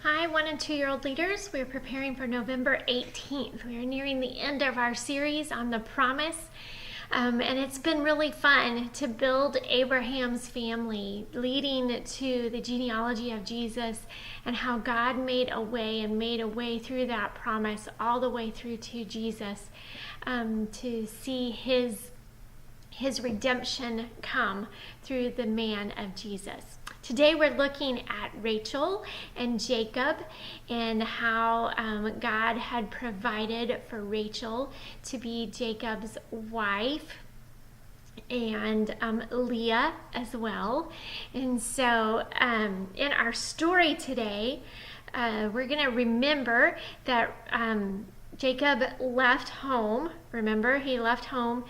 Hi, 1 and 2 year old leaders. We're preparing for November 18th. We are nearing the end of our series on the promise. And it's been really fun to build Abraham's family, leading to the genealogy of Jesus and how God made a way through that promise all the way through to Jesus, to see his redemption come through the man of Jesus. Today we're looking at Rachel and Jacob and how God had provided for Rachel to be Jacob's wife, and Leah as well. And so in our story today, we're going to remember that Jacob left home. Remember, he left home.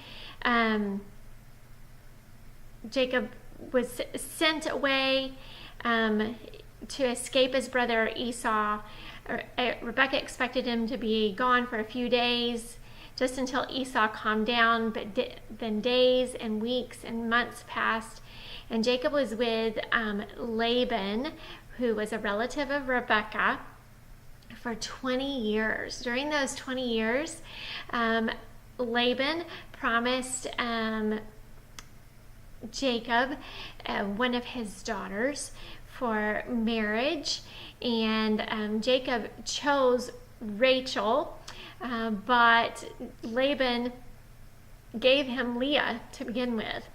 Jacob was sent away to escape his brother Esau. Rebekah expected him to be gone for a few days, just until Esau calmed down, but then days and weeks and months passed, and Jacob was with Laban, who was a relative of Rebekah, for 20 years. During those 20 years, Laban promised Jacob one of his daughters for marriage, and Jacob chose Rachel, but Laban gave him Leah to begin with.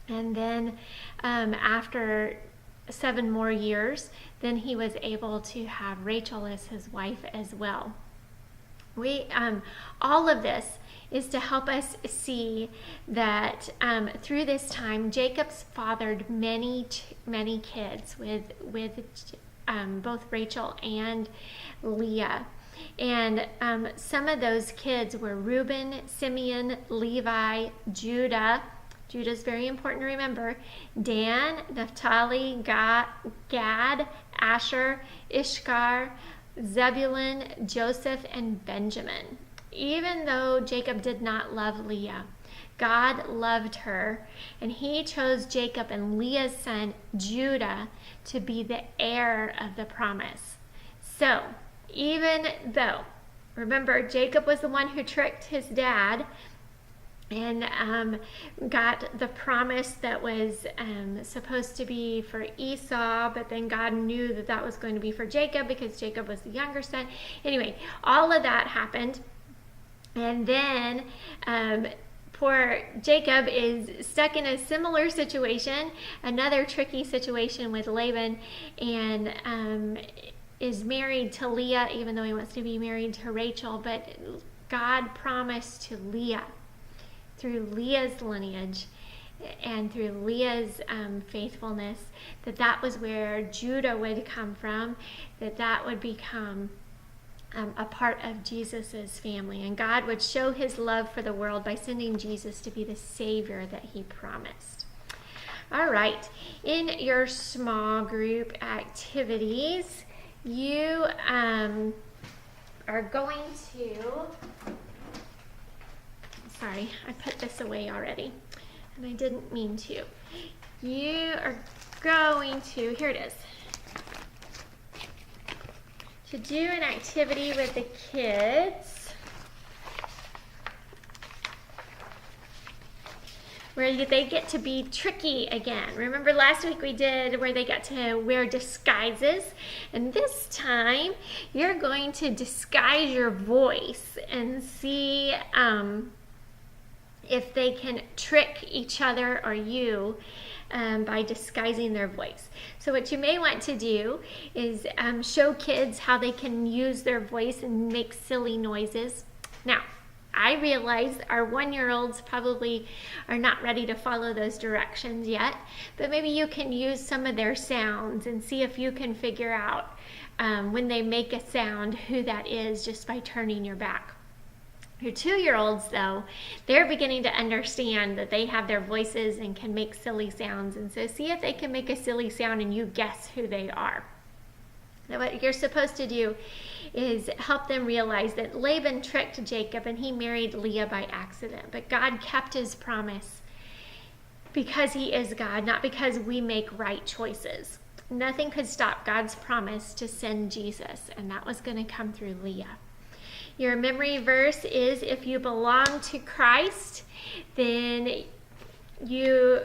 And then after 7 more years, then he was able to have Rachel as his wife as well. All of this is to help us see that through this time, Jacob's fathered many kids with both Rachel and Leah. And some of those kids were Reuben, Simeon, Levi, Judah. Judah's very important to remember. Dan, Naphtali, Gad, Asher, Issachar, Zebulun, Joseph, and Benjamin. Even though Jacob did not love Leah, God loved her, and he chose Jacob and Leah's son Judah to be the heir of the promise. So, even though, remember, Jacob was the one who tricked his dad and got the promise that was supposed to be for Esau, but then God knew that that was going to be for Jacob because Jacob was the younger son. Anyway, all of that happened. And then poor Jacob is stuck in a similar situation, another tricky situation with Laban, and is married to Leah, even though he wants to be married to Rachel. But God promised to Leah, through Leah's lineage and through Leah's faithfulness, that was where Judah would come from, that would become a part of Jesus's family, and God would show his love for the world by sending Jesus to be the Savior that he promised. All right, in your small group activities, you are going to, sorry, I put this away already, and I didn't mean to. You are going to, here it is, to do an activity with the kids where they get to be tricky again. Remember last week we did where they got to wear disguises, and this time you're going to disguise your voice and see if they can trick each other or you by disguising their voice. So what you may want to do is show kids how they can use their voice and make silly noises. Now, I realize our 1-year-olds probably are not ready to follow those directions yet, but maybe you can use some of their sounds and see if you can figure out when they make a sound who that is just by turning your back. Your 2-year-olds, though, they're beginning to understand that they have their voices and can make silly sounds. And so see if they can make a silly sound and you guess who they are. Now, what you're supposed to do is help them realize that Laban tricked Jacob and he married Leah by accident. But God kept his promise because he is God, not because we make right choices. nothing could stop God's promise to send Jesus, and that was going to come through Leah. Your memory verse is, if you belong to Christ, then you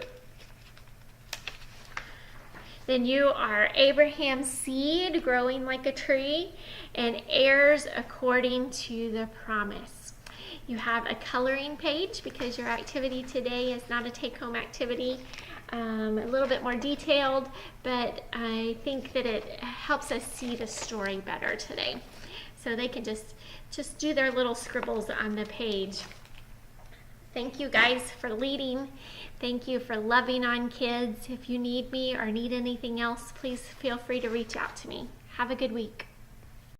are Abraham's seed growing like a tree and heirs according to the promise. You have a coloring page because your activity today is not a take-home activity. A little bit more detailed, but I think that it helps us see the story better today. So they can just do their little scribbles on the page. Thank you guys for leading. Thank you for loving on kids. If you need me or need anything else, please feel free to reach out to me. Have a good week.